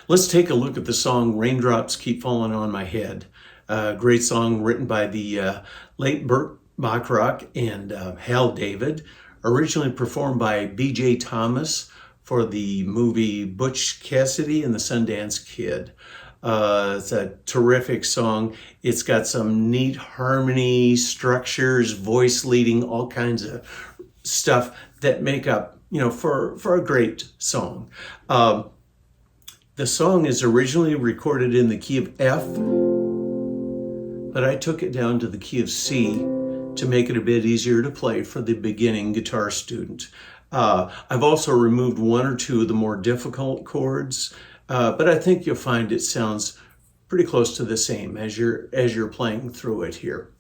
Let's take a look at the song Raindrops Keep Falling on My Head. Great song written by the late Burt Bacharach and Hal David, originally performed by B.J. Thomas for the movie Butch Cassidy and the Sundance Kid. It's a terrific song. It's got some neat harmony, structures, voice leading, all kinds of stuff that make up, for a great song. The song is originally recorded in the key of F, but I took it down to the key of C to make it a bit easier to play for the beginning guitar student. I've also removed one or two of the more difficult chords, but I think you'll find it sounds pretty close to the same as you're playing through it here.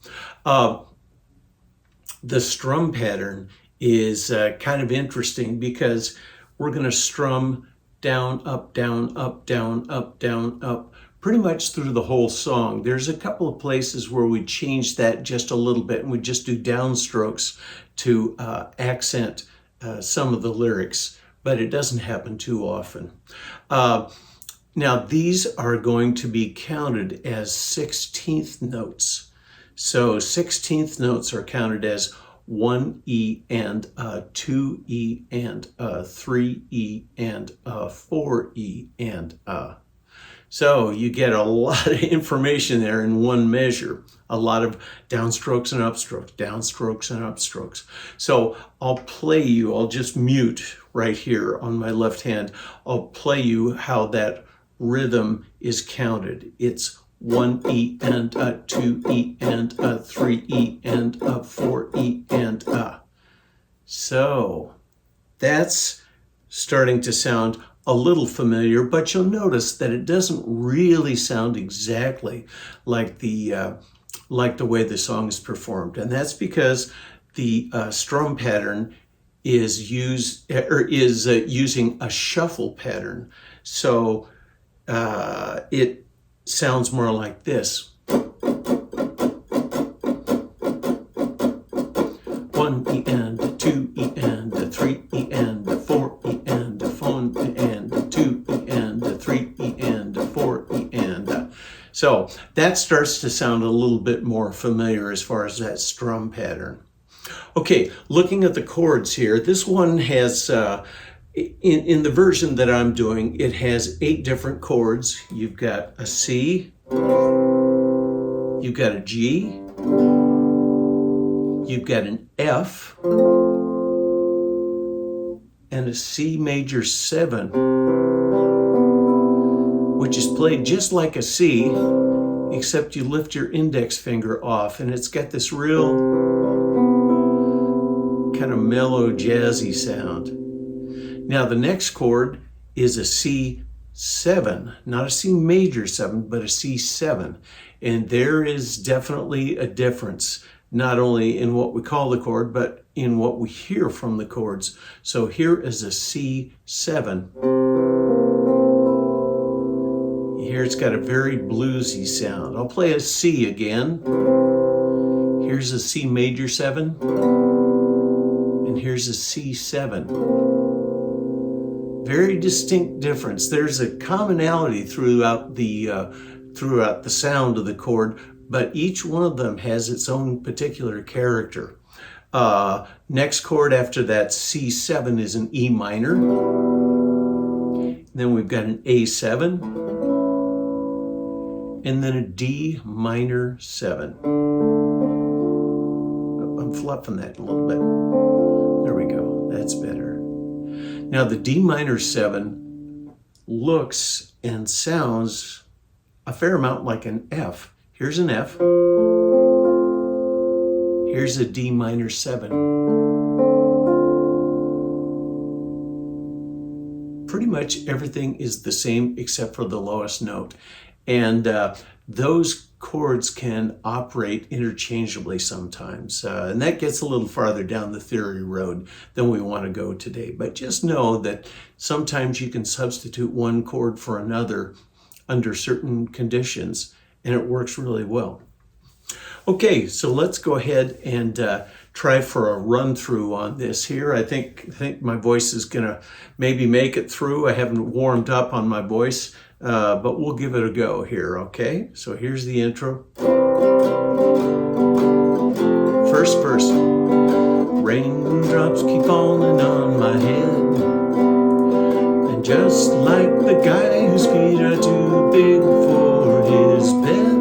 The strum pattern is kind of interesting because we're going to strum down, up, down, up, down, up, down, up, pretty much through the whole song. There's a couple of places where we change that just a little bit and we just do downstrokes to accent some of the lyrics, but it doesn't happen too often. Now these are going to be counted as 16th notes. So 16th notes are counted as 1 E and 2 E and 3 E and 4 E and So you get a lot of information there in one measure, a lot of downstrokes and upstrokes, downstrokes and upstrokes. So I'll just mute right here on my left hand. I'll play you how that rhythm is counted. It's 1 E and 2 E and 3 E and 4 E and So that's starting to sound a little familiar, but you'll notice that it doesn't really sound exactly like the way the song is performed, and that's because the strum pattern is using a shuffle pattern. So it sounds more like this. 1 E and 2 E and 3 E and 4 E and 1 and 2 E and 3 E and 4 E and. So that starts to sound a little bit more familiar as far as that strum pattern. Okay, looking at the chords here, this one has in the version that I'm doing, it has 8 different chords. You've got a C, you've got a G, you've got an F, and a C major 7, which is played just like a C, except you lift your index finger off, and it's got this real kind of mellow, jazzy sound. Now the next chord is a C7, not a C major 7, but a C7. And there is definitely a difference, not only in what we call the chord, but in what we hear from the chords. So here is a C7. Here it's got a very bluesy sound. I'll play a C again. Here's a C major 7, and here's a C7. Very distinct difference. There's a commonality throughout the sound of the chord, but each one of them has its own particular character. Next chord after that C7 is an E minor. Then we've got an A7, and then a D minor 7. I'm fluffing that a little bit. There we go. That's better. Now the D minor 7 looks and sounds a fair amount like an F. Here's an F. Here's a D minor 7. Pretty much everything is the same except for the lowest note. And those chords can operate interchangeably sometimes. And that gets a little farther down the theory road than we want to go today. But just know that sometimes you can substitute one chord for another under certain conditions, and it works really well. Okay, so let's go ahead and try for a run through on this here. I think my voice is gonna maybe make it through. I haven't warmed up on my voice, but we'll give it a go here, okay? So here's the intro. First verse. Raindrops keep falling on my head, and just like the guy whose feet are too big for his bed,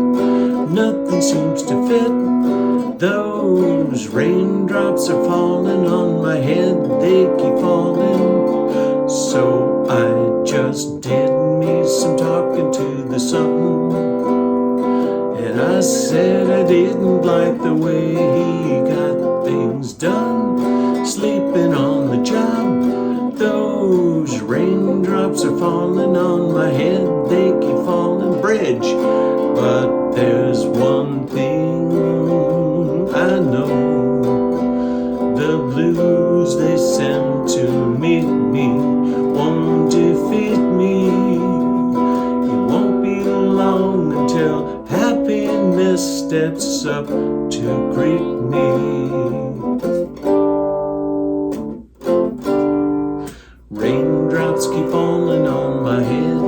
nothing seems to fit. Those raindrops are falling on my head, they keep falling. So I just did me some talking to the sun, and I said I didn't like the way he got things done, sleeping on the job. Those raindrops are falling on my head, they keep falling. Bridge. But there's one thing I know, the blues they send to meet me won't defeat me. It won't be long until happiness steps up to greet me. Raindrops keep falling on my head,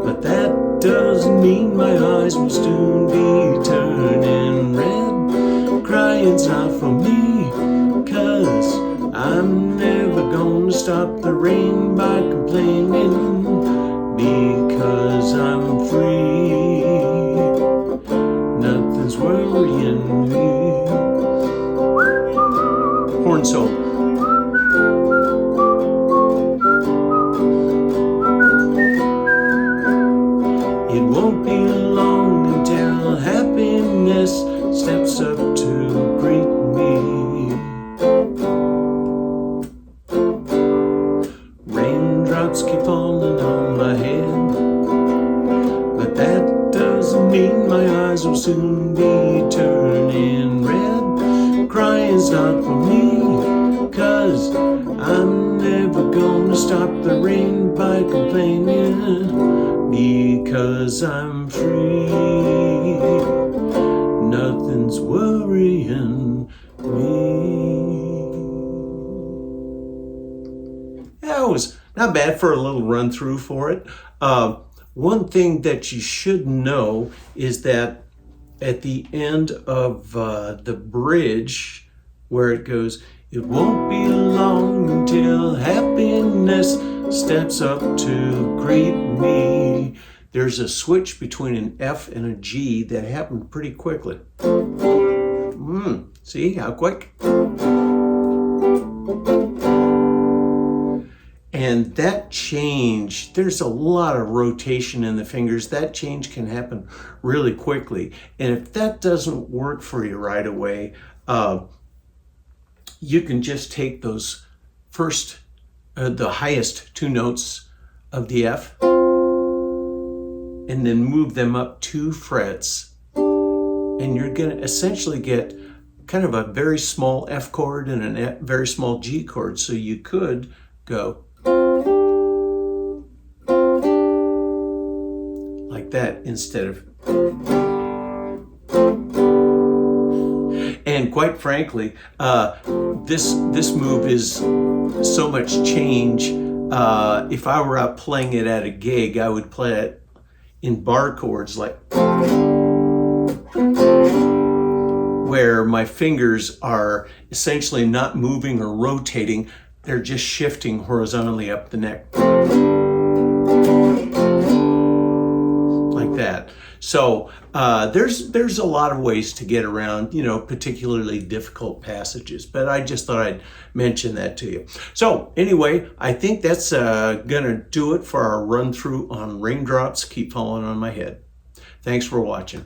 but that doesn't mean my eyes will soon be turning red. Crying's not for me, 'cause I'm never gonna stop the rain by complaining, because I'm free. Nothing's worrying me. Horn solo. It won't be long until happiness steps up to greet me. Raindrops keep falling on my head, but that doesn't mean my eyes will soon be turning red. Crying's not for me, 'cause I'm never gonna stop the rain by complaining, because I'm free. Nothing's worrying me. That was not bad for a little run through for it. One thing that you should know is that at the end of the bridge, where it goes, it won't be long until happiness steps up to greet me. There's a switch between an F and a G that happened pretty quickly. See how quick? And that change, there's a lot of rotation in the fingers. That change can happen really quickly. And if that doesn't work for you right away, you can just take those first, the highest two notes of the F, and then move them up 2 frets. And you're gonna essentially get kind of a very small F chord and a very small G chord. So you could go like that instead of. And quite frankly, this move is so much change. If I were out playing it at a gig, I would play it in bar chords, like where my fingers are essentially not moving or rotating, they're just shifting horizontally up the neck. Like that. So there's a lot of ways to get around, particularly difficult passages, but I just thought I'd mention that to you. So anyway, I think that's gonna do it for our run through on Raindrops Keep Falling on My Head. Thanks for watching.